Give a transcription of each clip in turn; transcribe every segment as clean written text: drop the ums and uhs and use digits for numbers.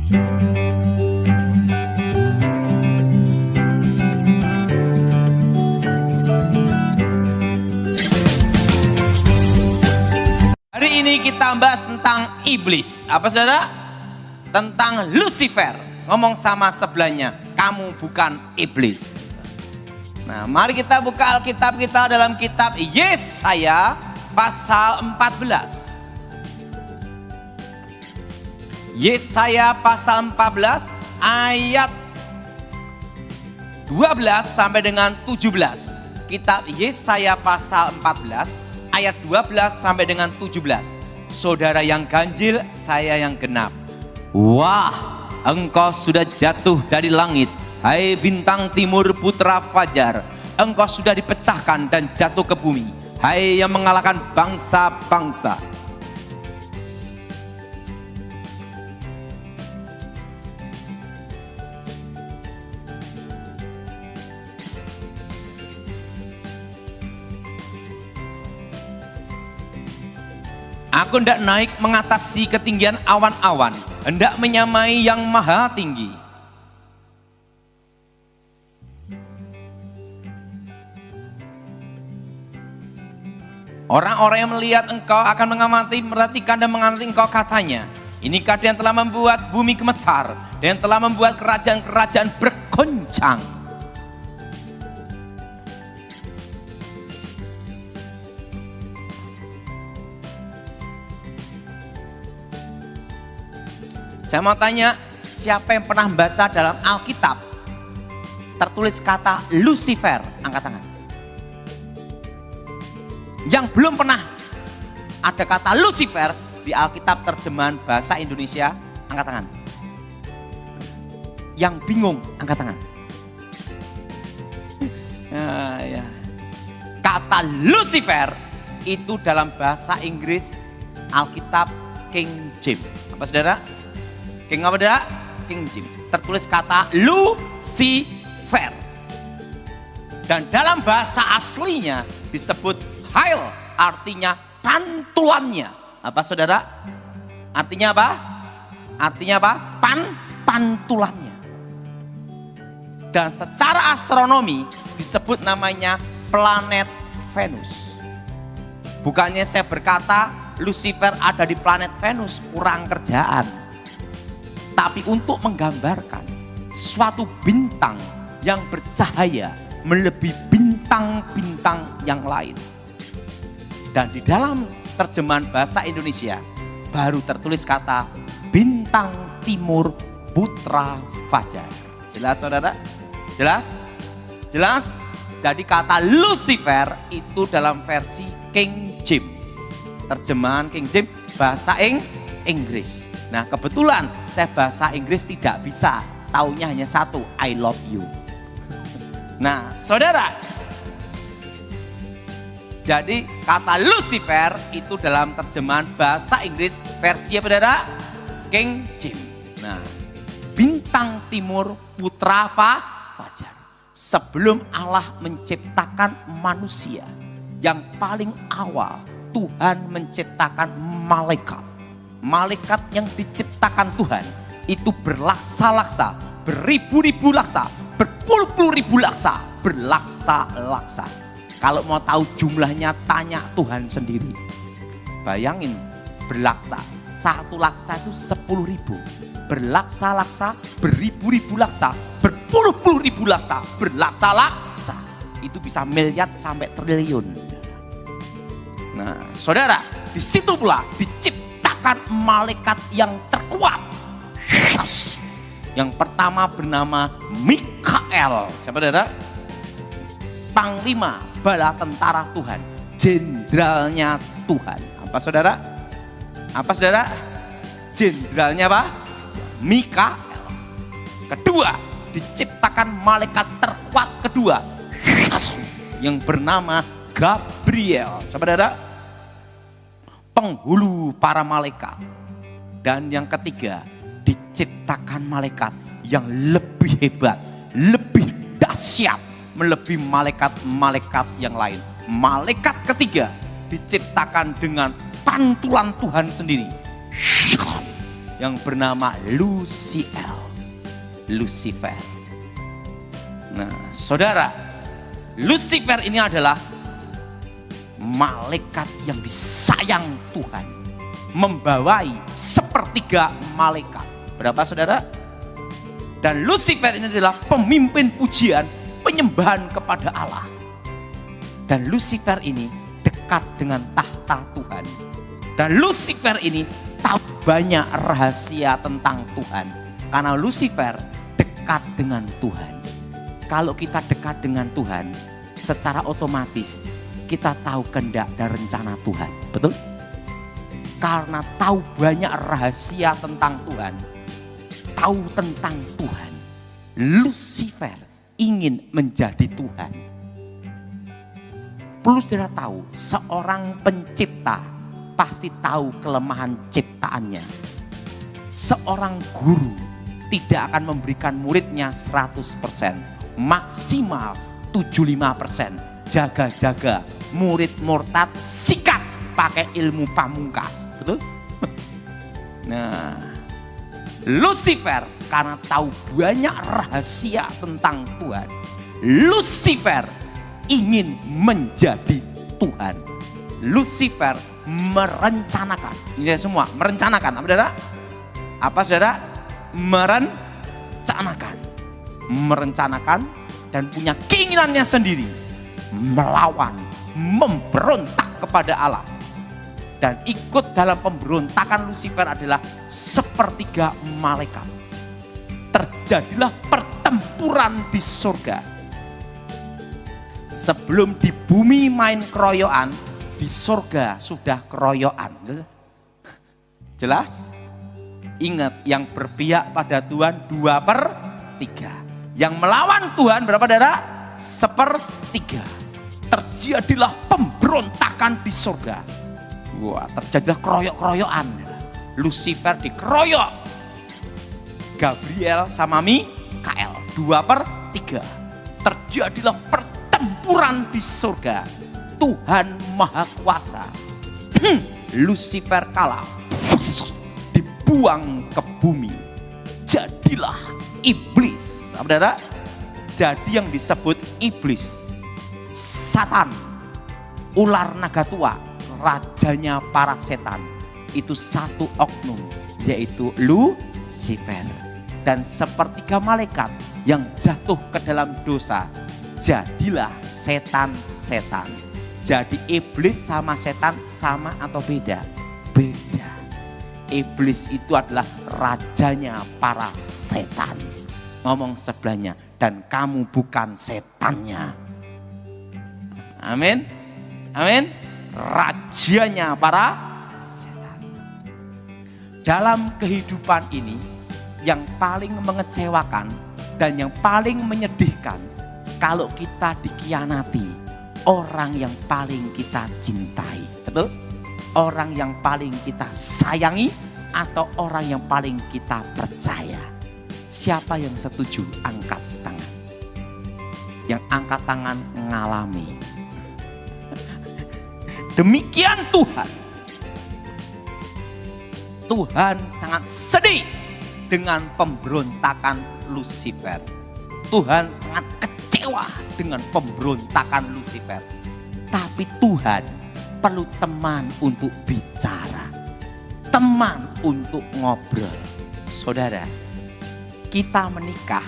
Hari ini kita bahas tentang iblis. Apa saudara? Tentang Lucifer. Ngomong sama sebelahnya, kamu bukan iblis. Nah, mari kita buka Alkitab kita dalam kitab Yesaya pasal 14. Yesaya pasal 14 ayat 12 sampai dengan 17. Kitab Yesaya pasal 14 ayat 12 sampai dengan 17. Saudara yang ganjil, saya yang genap. Wah, engkau sudah jatuh dari langit, hai bintang timur putra fajar. Engkau sudah dipecahkan dan jatuh ke bumi, hai yang mengalahkan bangsa-bangsa. Aku hendak naik mengatasi ketinggian awan-awan, hendak menyamai yang maha tinggi. Orang-orang yang melihat engkau akan mengamati, merhatikan dan mengamati engkau, katanya, inikah dia yang telah membuat bumi gemetar, dia yang telah membuat kerajaan-kerajaan bergoncang. Saya mau tanya, siapa yang pernah baca dalam Alkitab tertulis kata Lucifer? Angkat tangan. Yang belum pernah ada kata Lucifer di Alkitab terjemahan bahasa Indonesia, angkat tangan. Yang bingung, angkat tangan. Ya. Kata Lucifer itu dalam bahasa Inggris Alkitab King James. Apa saudara? King apa dah? King James. Tertulis kata Lucifer. Dan dalam bahasa aslinya disebut hail, artinya pantulannya. Apa saudara? Artinya apa? Artinya apa? Pantulannya. Dan secara astronomi disebut namanya planet Venus. Bukannya saya berkata Lucifer ada di planet Venus, kurang kerjaan. Tapi untuk menggambarkan suatu bintang yang bercahaya melebihi bintang-bintang yang lain. Dan di dalam terjemahan bahasa Indonesia baru tertulis kata bintang timur putra fajar. Jelas saudara? Jelas? Jelas? Jadi kata Lucifer itu dalam versi King James. Terjemahan King James bahasa Inggris. Nah kebetulan saya bahasa Inggris tidak bisa, taunya hanya satu, I love you. Nah saudara, jadi kata Lucifer itu dalam terjemahan bahasa Inggris versi apa saudara? King James. Nah, bintang timur putra fajar. Sebelum Allah menciptakan manusia, yang paling awal Tuhan menciptakan malaikat. Malaikat yang diciptakan Tuhan itu berlaksa-laksa, beribu-ribu laksa, berpuluh-puluh ribu laksa, berlaksa-laksa. Kalau mau tahu jumlahnya tanya Tuhan sendiri. Bayangin berlaksa, satu laksa itu 10.000. Berlaksa-laksa, beribu-ribu laksa, berpuluh-puluh ribu laksa, berlaksa-laksa. Itu bisa miliar sampai triliun. Nah saudara, di situ pula diciptakan malaikat yang terkuat. Yang pertama bernama Mikael. Siapa saudara? Panglima bala tentara Tuhan, jenderalnya Tuhan. Apa saudara? Apa saudara? Jenderalnya apa? Mikael. Kedua, diciptakan malaikat terkuat kedua yang bernama Gabriel. Siapa saudara? Penghulu para malaikat. Dan yang ketiga, diciptakan malaikat yang lebih hebat, lebih dahsyat, melebihi malaikat-malaikat yang lain. Malaikat ketiga diciptakan dengan pantulan Tuhan sendiri. yang bernama Lucifer. Lucifer. Nah, saudara, Lucifer ini adalah malaikat yang disayang Tuhan, membawai sepertiga malaikat. Berapa saudara? Dan Lucifer ini adalah pemimpin pujian, penyembahan kepada Allah. Dan Lucifer ini dekat dengan tahta Tuhan. Dan Lucifer ini tahu banyak rahasia tentang Tuhan. Karena Lucifer dekat dengan Tuhan. Kalau kita dekat dengan Tuhan, secara otomatis kita tahu kehendak dan rencana Tuhan. Betul? Karena tahu banyak rahasia tentang Tuhan, tahu tentang Tuhan, Lucifer ingin menjadi Tuhan. Perlu saudara tahu, seorang pencipta pasti tahu kelemahan ciptaannya. Seorang guru tidak akan memberikan muridnya 100%, maksimal 75%. Jaga-jaga, murid murtad sikat pakai ilmu pamungkas. Betul? Nah, Lucifer karena tahu banyak rahasia tentang Tuhan, Lucifer ingin menjadi Tuhan. Lucifer merencanakan. Ini semua merencanakan. Apa saudara? Apa saudara? Merencanakan. Merencanakan dan punya keinginannya sendiri. Melawan, memberontak kepada Allah. Dan ikut dalam pemberontakan Lucifer adalah sepertiga malaikat. Terjadilah pertempuran di surga. Sebelum di bumi main keroyokan, di surga sudah keroyokan. Jelas? Ingat, yang berpihak pada Tuhan 2/3. Yang melawan Tuhan berapa saudara? 1/3. Terjadilah pemberontakan di surga. Wah, terjadilah keroyok-keroyokan. Lucifer dikeroyok. Gabriel sama Mikael 2/3. Terjadilah pertempuran di surga. Tuhan Maha Kuasa. Lucifer kalah. Dibuang ke bumi. Jadilah iblis. Apa saudara? Jadi yang disebut iblis, Satan, ular naga tua, rajanya para setan, itu satu oknum, yaitu Lucifer. Dan sepertiga malaikat yang jatuh ke dalam dosa, jadilah setan-setan. Jadi iblis sama setan sama atau beda? Beda. Iblis itu adalah rajanya para setan. Ngomong sebelahnya, dan kamu bukan setannya. Amin. Amin. Rajanya para setan. Dalam kehidupan ini, yang paling mengecewakan dan yang paling menyedihkan, kalau kita dikhianati orang yang paling kita cintai. Betul? Orang yang paling kita sayangi atau orang yang paling kita percaya. Siapa yang setuju? Angkat tangan. Yang angkat tangan ngalami. Demikian Tuhan. Tuhan sangat sedih dengan pemberontakan Lucifer. Tuhan sangat kecewa dengan pemberontakan Lucifer. Tapi Tuhan perlu teman untuk bicara. Teman untuk ngobrol. Saudara, kita menikah,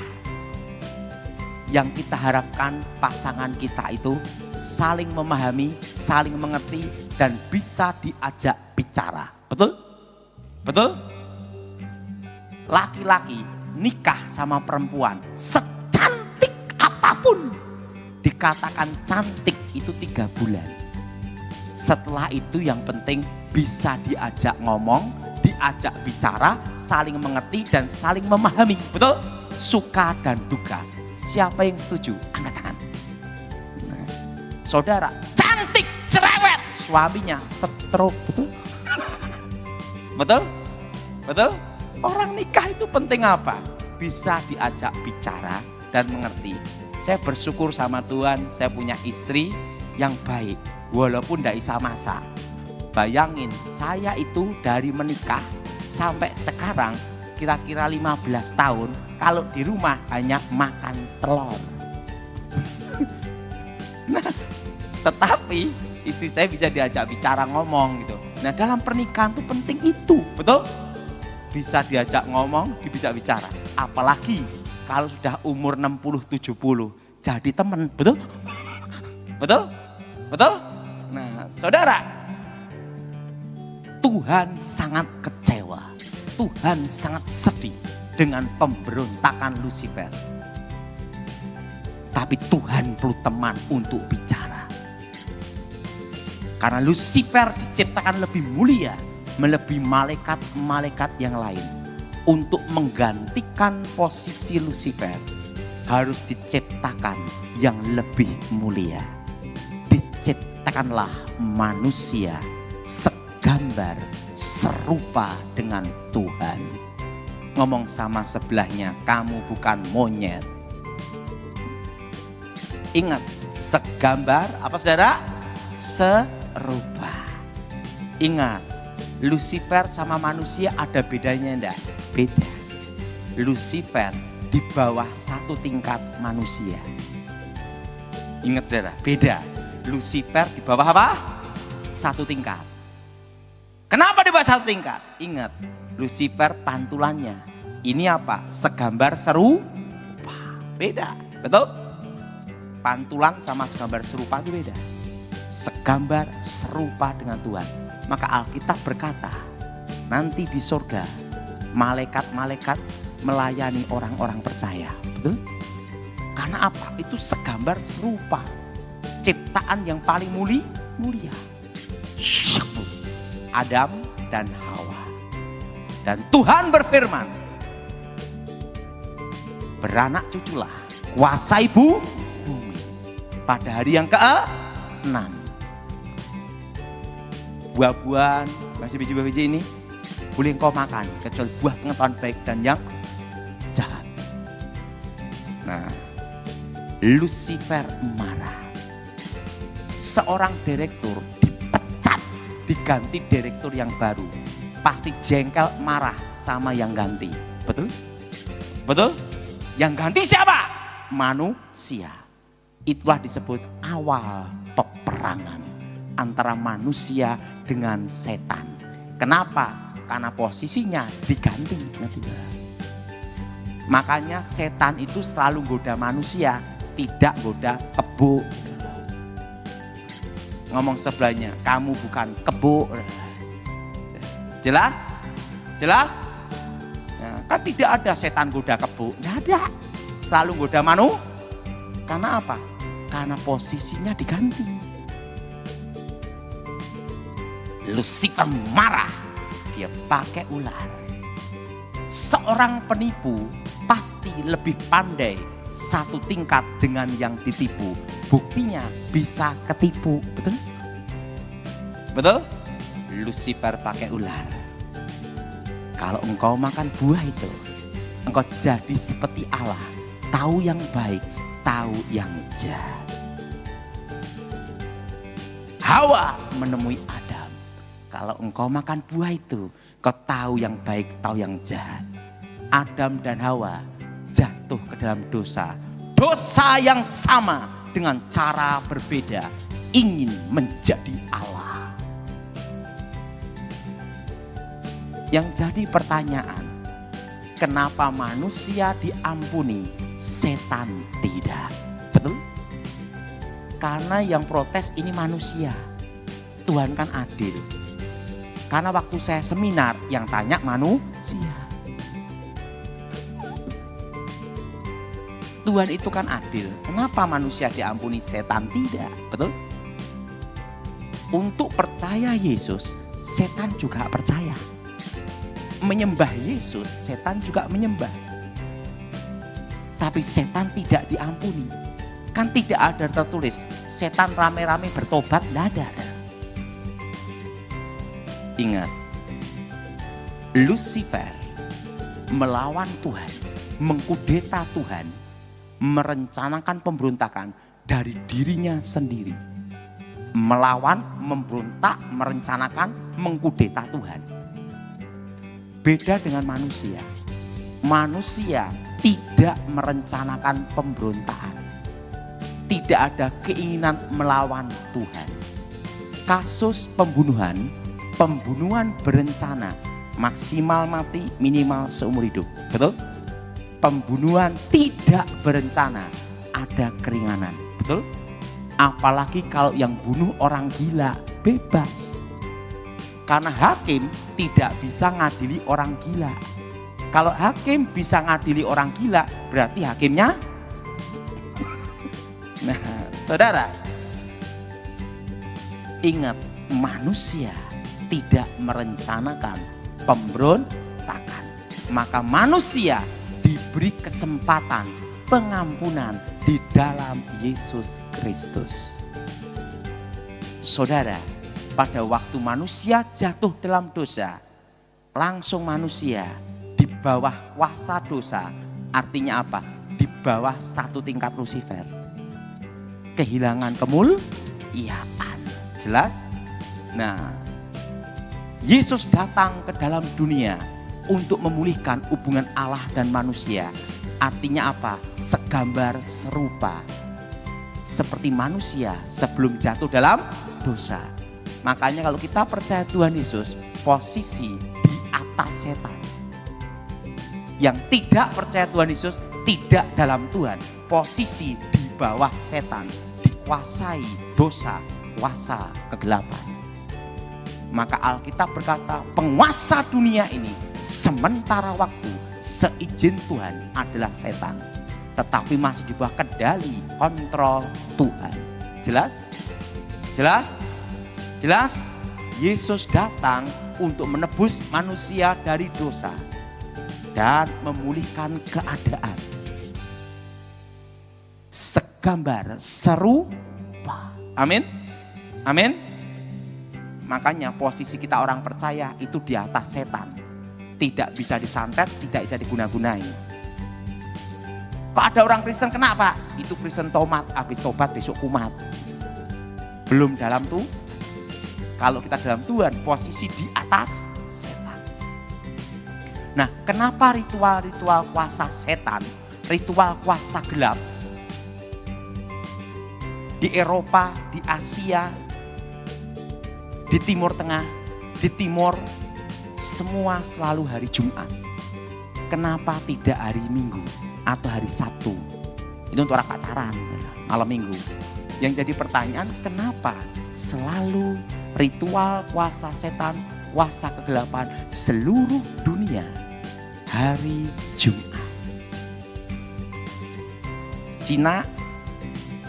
yang kita harapkan pasangan kita itu saling memahami, saling mengerti, dan bisa diajak bicara. Betul? Betul? Laki-laki nikah sama perempuan, secantik apapun, dikatakan cantik itu 3 bulan. Setelah itu yang penting bisa diajak ngomong, diajak bicara, saling mengerti dan saling memahami. Betul? Suka dan duka. Siapa yang setuju? Angkat tangan. Nah, saudara, cantik, cerewet, suaminya stroke. Betul? Betul? Betul? Orang nikah itu penting apa? Bisa diajak bicara dan mengerti. Saya bersyukur sama Tuhan, saya punya istri yang baik. Walaupun tidak bisa masak. Bayangin, saya itu dari menikah sampai sekarang kira-kira 15 tahun kalau di rumah hanya makan telur. Nah, tetapi istri saya bisa diajak bicara ngomong gitu. Nah, dalam pernikahan tuh penting itu, betul? Bisa diajak ngomong, diajak bicara. Apalagi kalau sudah umur 60-70, jadi teman, betul? Betul? Betul? Nah, saudara, Tuhan sangat kecewa. Tuhan sangat sedih dengan pemberontakan Lucifer. Tapi Tuhan perlu teman untuk bicara. Karena Lucifer diciptakan lebih mulia, melebihi malaikat-malaikat yang lain. Untuk menggantikan posisi Lucifer, harus diciptakan yang lebih mulia. Diciptakanlah manusia segambar serupa dengan Tuhan. Ngomong sama sebelahnya, kamu bukan monyet. Ingat, segambar apa saudara? Serupa. Ingat, Lucifer sama manusia ada bedanya enggak? Beda. Lucifer di bawah satu tingkat manusia. Ingat saudara, beda. Lucifer di bawah apa? Satu tingkat. Kenapa di bawah satu tingkat? Ingat, Lucifer pantulannya. Ini apa? Segambar serupa. Beda, betul? Pantulan sama segambar serupa itu beda. Segambar serupa dengan Tuhan. Maka Alkitab berkata, nanti di surga malaikat-malaikat melayani orang-orang percaya. Betul? Karena apa? Itu segambar serupa. Ciptaan yang paling mulia. Adam dan Hawa. Dan Tuhan berfirman, beranak cuculah, kuasai bumi. Pada hari yang ke-6, buah-buahan, masih biji-biji ini boleh engkau makan, kecuali buah pengetahuan baik dan yang jahat. Nah, Lucifer marah. Seorang direktur dipecat, diganti direktur yang baru. Pasti jengkel, marah sama yang ganti. Betul? Betul? Yang ganti siapa? Manusia. Itulah disebut awal peperangan antara manusia dengan setan. Kenapa? Karena posisinya diganti. Makanya setan itu selalu goda manusia, tidak goda kebo. Ngomong sebelahnya, kamu bukan kebo. Jelas? Jelas? Nah, kan tidak ada setan goda kebo. Tidak ada. Selalu goda manusia. Karena apa? Karena posisinya diganti. Lucifer marah, dia pakai ular. Seorang penipu pasti lebih pandai satu tingkat dengan yang ditipu. Buktinya bisa ketipu, betul? Betul? Lucifer pakai ular. Kalau engkau makan buah itu, engkau jadi seperti Allah, tahu yang baik, tahu yang jahat. Hawa menemui Adam. Kalau engkau makan buah itu, kau tahu yang baik, tahu yang jahat. Adam dan Hawa jatuh ke dalam dosa. Dosa yang sama dengan cara berbeda. Ingin menjadi Allah. Yang jadi pertanyaan, kenapa manusia diampuni, setan tidak? Betul? Karena yang protes ini manusia. Tuhan kan adil. Karena waktu saya seminar yang tanya manusia. Tuhan itu kan adil. Kenapa manusia diampuni, setan tidak? Betul? Untuk percaya Yesus, setan juga percaya. Menyembah Yesus, setan juga menyembah. Tapi setan tidak diampuni. Kan tidak ada tertulis, setan rame-rame bertobat, tidak ada. Ingat, Lucifer melawan Tuhan, mengkudeta Tuhan, merencanakan pemberontakan dari dirinya sendiri. Melawan, memberontak, merencanakan, mengkudeta Tuhan. Beda dengan manusia. Manusia tidak merencanakan pemberontakan. Tidak ada keinginan melawan Tuhan. Kasus pembunuhan berencana, maksimal mati, minimal seumur hidup. Betul? Pembunuhan tidak berencana, ada keringanan. Betul? Apalagi kalau yang bunuh orang gila, bebas. Karena hakim tidak bisa ngadili orang gila. Kalau hakim bisa ngadili orang gila, berarti hakimnya. Nah, saudara, ingat, manusia tidak merencanakan pemberontakan. Maka manusia diberi kesempatan pengampunan di dalam Yesus Kristus. Saudara, pada waktu manusia jatuh dalam dosa, langsung manusia di bawah kuasa dosa. Artinya apa? Di bawah satu tingkat Lucifer. Kehilangan kemuliaan. Jelas? Nah, Yesus datang ke dalam dunia untuk memulihkan hubungan Allah dan manusia. Artinya apa? Segambar serupa. Seperti manusia sebelum jatuh dalam dosa. Makanya kalau kita percaya Tuhan Yesus, posisi di atas setan. Yang tidak percaya Tuhan Yesus tidak dalam Tuhan, posisi di bawah setan, dikuasai dosa, kuasa kegelapan. Maka Alkitab berkata, penguasa dunia ini sementara waktu seizin Tuhan adalah setan, tetapi masih di bawah kendali kontrol Tuhan. Jelas? Jelas? Jelas? Yesus datang untuk menebus manusia dari dosa dan memulihkan keadaan. Segambar serupa. Amin. Amin. Makanya posisi kita orang percaya itu di atas setan. Tidak bisa disantet, tidak bisa diguna-gunai. Kok ada orang Kristen kenapa? Itu Kristen tomat, habis tobat besok kumat. Belum dalam tuh. Kalau kita dalam Tuhan, posisi di atas setan. Nah, kenapa ritual-ritual kuasa setan, ritual kuasa gelap di Eropa, di Asia, di Timur Tengah, di Timur, semua selalu hari Jumat. Kenapa tidak hari Minggu atau hari Sabtu? Itu untuk orang pacaran, malam Minggu. Yang jadi pertanyaan, kenapa selalu ritual kuasa setan, kuasa kegelapan seluruh dunia hari Jumat? Cina,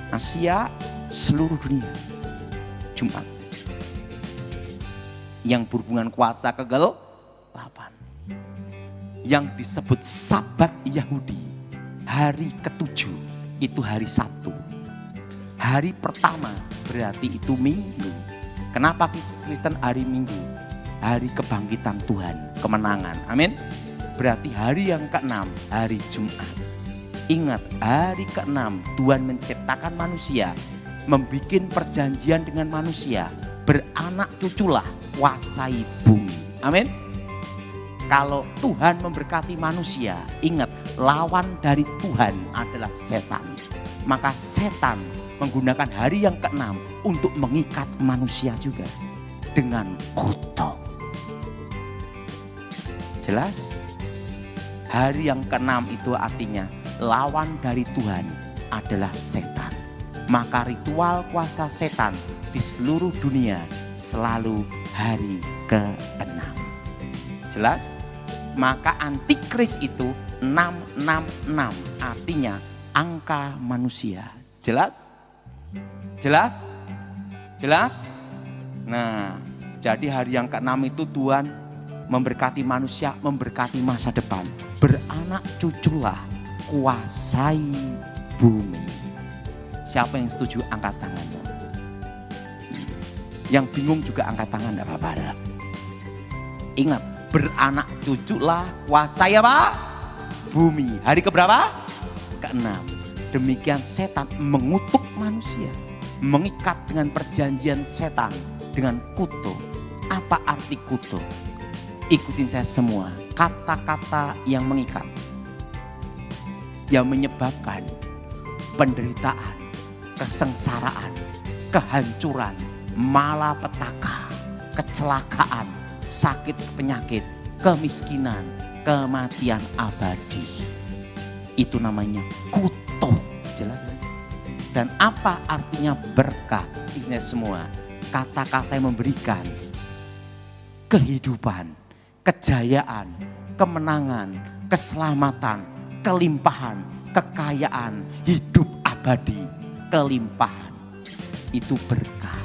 Asia, seluruh dunia Jumat. Yang berhubungan kuasa kegelapan. Yang disebut Sabat Yahudi, hari ketujuh itu hari Sabtu. Hari pertama berarti itu Minggu. Kenapa Kristen hari Minggu? Hari kebangkitan Tuhan, kemenangan. Amin. Berarti hari yang ke-6, hari Jumat. Ingat, hari ke-6 Tuhan menciptakan manusia, membuat perjanjian dengan manusia, beranak cuculah, kuasai bumi. Amin. Kalau Tuhan memberkati manusia, ingat, lawan dari Tuhan adalah setan. Maka setan menggunakan hari yang ke-6 untuk mengikat manusia juga dengan kutuk. Jelas? Hari yang ke-6 itu artinya lawan dari Tuhan adalah setan. Maka ritual kuasa setan di seluruh dunia selalu hari ke-6. Jelas? Maka antikris itu 666, artinya angka manusia. Jelas? Jelas? Jelas? Nah, jadi hari yang ke-6 itu Tuhan memberkati manusia, memberkati masa depan. Beranak cuculah, kuasai bumi. Siapa yang setuju angkat tangan? Yang bingung juga angkat tangan, enggak apa-apa. Ingat, beranak cuculah, kuasai apa? Bumi. Hari keberapa? Ke-6. Demikian setan mengutuk manusia, mengikat dengan perjanjian setan dengan kutuk. Apa arti kutuk? Ikutin saya semua. Kata-kata yang mengikat, yang menyebabkan penderitaan, kesengsaraan, kehancuran, malapetaka, kecelakaan, sakit penyakit, kemiskinan, kematian abadi. Itu namanya kutuk. Jelas kan? Dan apa artinya berkat? Ini semua kata-kata yang memberikan kehidupan, kejayaan, kemenangan, keselamatan, kelimpahan, kekayaan, hidup abadi, kelimpahan. Itu berkat.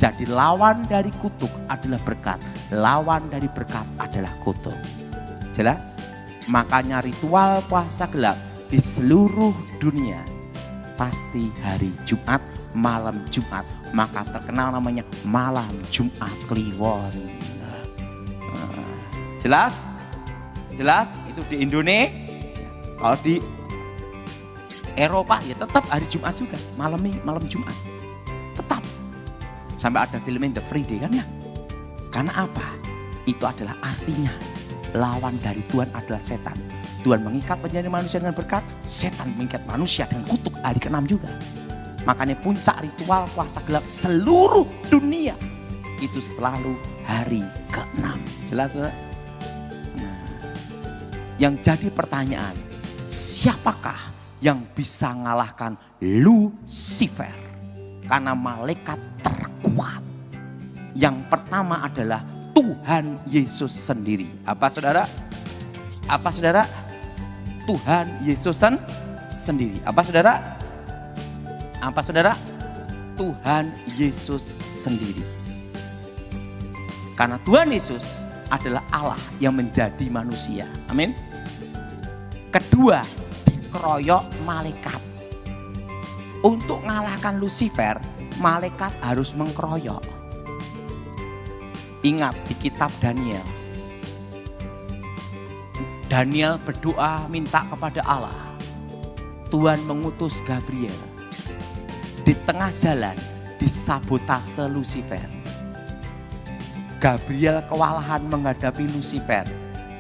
Jadi lawan dari kutuk adalah berkat. Lawan dari berkat adalah kutuk. Jelas? Makanya ritual puasa gelap di seluruh dunia pasti hari Jumat, malam Jumat. Maka terkenal namanya malam Jumat Kliwon. Jelas? Jelas? Itu di Indonesia. Kalau di Eropa ya tetap hari Jumat juga. Malam Jumat. Tetap. Sampai ada filmnya The Friday kan ya. Karena apa? Itu adalah artinya lawan dari Tuhan adalah setan. Tuhan mengikat penjara manusia dengan berkat, setan mengikat manusia dengan kutuk hari ke-6 juga. Makanya puncak ritual puasa gelap seluruh dunia itu selalu hari ke-6. Jelas? Nah, yang jadi pertanyaan, siapakah yang bisa mengalahkan Lucifer? Karena malaikat terkuat. Yang pertama adalah Tuhan Yesus sendiri. Apa saudara? Apa saudara? Tuhan Yesus sendiri. Apa saudara? Apa saudara? Tuhan Yesus sendiri. Karena Tuhan Yesus adalah Allah yang menjadi manusia. Amin. Kedua, dikeroyok malaikat. Untuk mengalahkan Lucifer, malaikat harus mengkeroyok. Ingat di kitab Daniel. Daniel berdoa minta kepada Allah. Tuhan mengutus Gabriel. Di tengah jalan disabotase Lucifer. Gabriel kewalahan menghadapi Lucifer.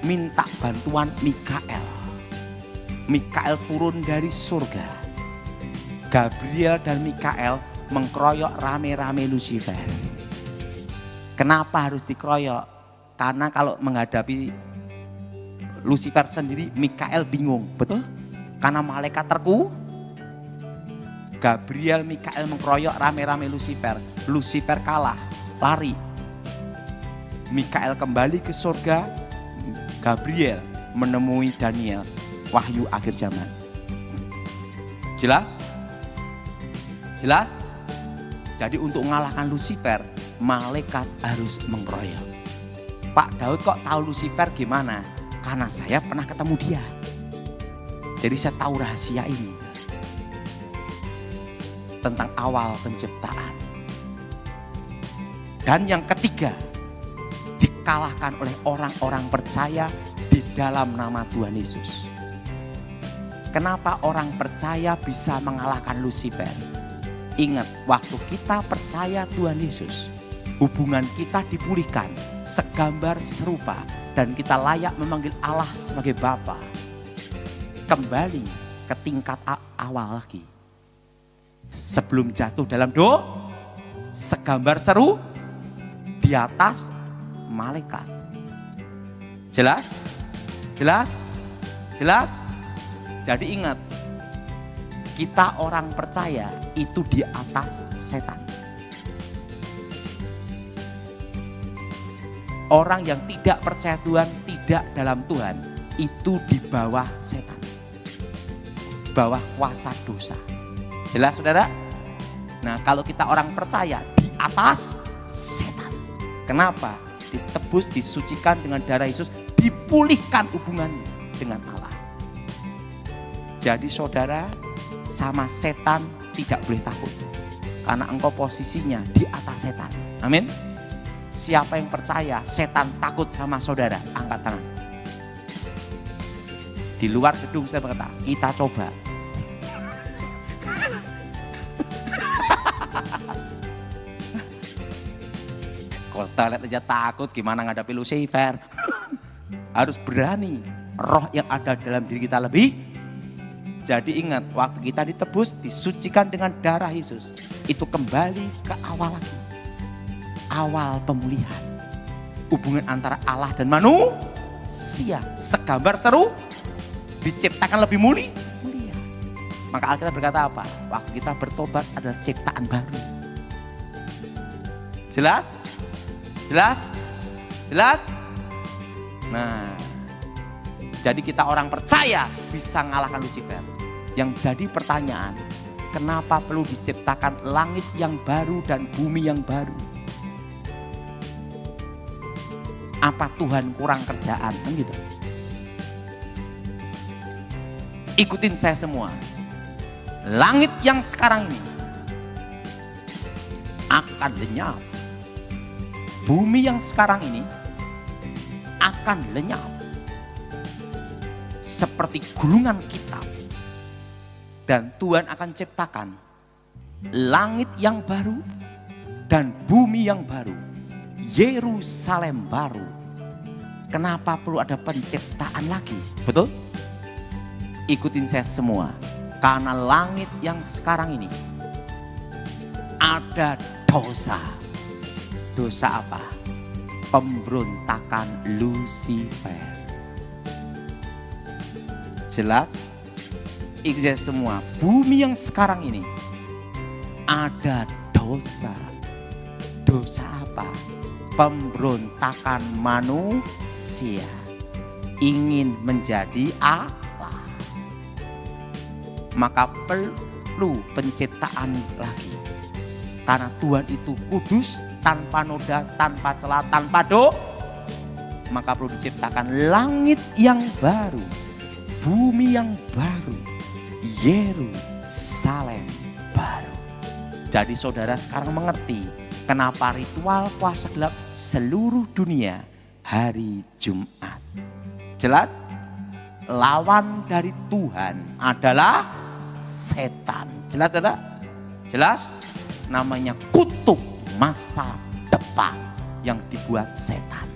Minta bantuan Mikael. Mikael turun dari surga. Gabriel dan Mikael mengkeroyok rame-rame Lucifer. Kenapa harus dikeroyok? Karena kalau menghadapi Lucifer sendiri, Mikael bingung, betul? Karena malaikat Gabriel, Mikael mengkeroyok rame-rame Lucifer. Lucifer kalah, lari. Mikael kembali ke surga. Gabriel menemui Daniel, wahyu akhir zaman. Jelas? Jelas? Jadi untuk mengalahkan Lucifer, malaikat harus mengkeroyok. Pak Daud kok tahu Lucifer gimana? Karena saya pernah ketemu dia. Jadi saya tahu rahasia ini. Tentang awal penciptaan. Dan yang ketiga, dikalahkan oleh orang-orang percaya di dalam nama Tuhan Yesus. Kenapa orang percaya bisa mengalahkan Lucifer? Ingat, waktu kita percaya Tuhan Yesus, hubungan kita dipulihkan segambar serupa dan kita layak memanggil Allah sebagai Bapa. Kembali ke tingkat awal lagi. Sebelum jatuh dalam segambar seru di atas malaikat. Jelas? Jelas? Jelas? Jadi ingat, kita orang percaya itu di atas setan. Orang yang tidak percaya Tuhan, tidak dalam Tuhan, itu di bawah setan. Bawah kuasa dosa. Jelas saudara? Nah kalau kita orang percaya di atas setan. Kenapa? Ditebus, disucikan dengan darah Yesus, dipulihkan hubungannya dengan Allah. Jadi saudara, sama setan tidak boleh takut. Karena engkau posisinya di atas setan. Amin. Siapa yang percaya setan takut sama saudara? Angkat tangan. Di luar gedung saya berkata, kita coba. toilet aja takut, gimana ngadapi Lucifer. Harus berani. Roh yang ada dalam diri kita lebih. Jadi ingat, waktu kita ditebus, disucikan dengan darah Yesus, itu kembali ke awal lagi. Awal pemulihan. Hubungan antara Allah dan manusia. Segambar seru, diciptakan lebih mulia. Maka Alkitab berkata apa? Waktu kita bertobat adalah ciptaan baru. Jelas? Jelas? Jelas? Nah, jadi kita orang percaya bisa ngalahkan Lucifer. Yang jadi pertanyaan, kenapa perlu diciptakan langit yang baru dan bumi yang baru? Apa Tuhan kurang kerjaan? Kan gitu. Ikutin saya semua. Langit yang sekarang ini akan lenyap. Bumi yang sekarang ini akan lenyap. Seperti gulungan kitab. Dan Tuhan akan ciptakan langit yang baru dan bumi yang baru. Yerusalem baru. Kenapa perlu ada penciptaan lagi? Betul? Ikutin saya semua. Karena langit yang sekarang ini ada dosa. Dosa apa? Pemberontakan Lucifer. Jelas? Ikutin saya semua. Bumi yang sekarang ini ada dosa. Dosa apa? Pemberontakan manusia. Ingin menjadi Allah. Maka perlu penciptaan lagi. Karena Tuhan itu kudus, tanpa noda, tanpa celah, tanpa maka perlu diciptakan langit yang baru, bumi yang baru, Yerusalem baru. Jadi saudara sekarang mengerti kenapa ritual puasa gelap seluruh dunia hari Jumat. Jelas? Lawan dari Tuhan adalah setan. Jelas tidak? Jelas? Namanya kutub masa depan yang dibuat setan.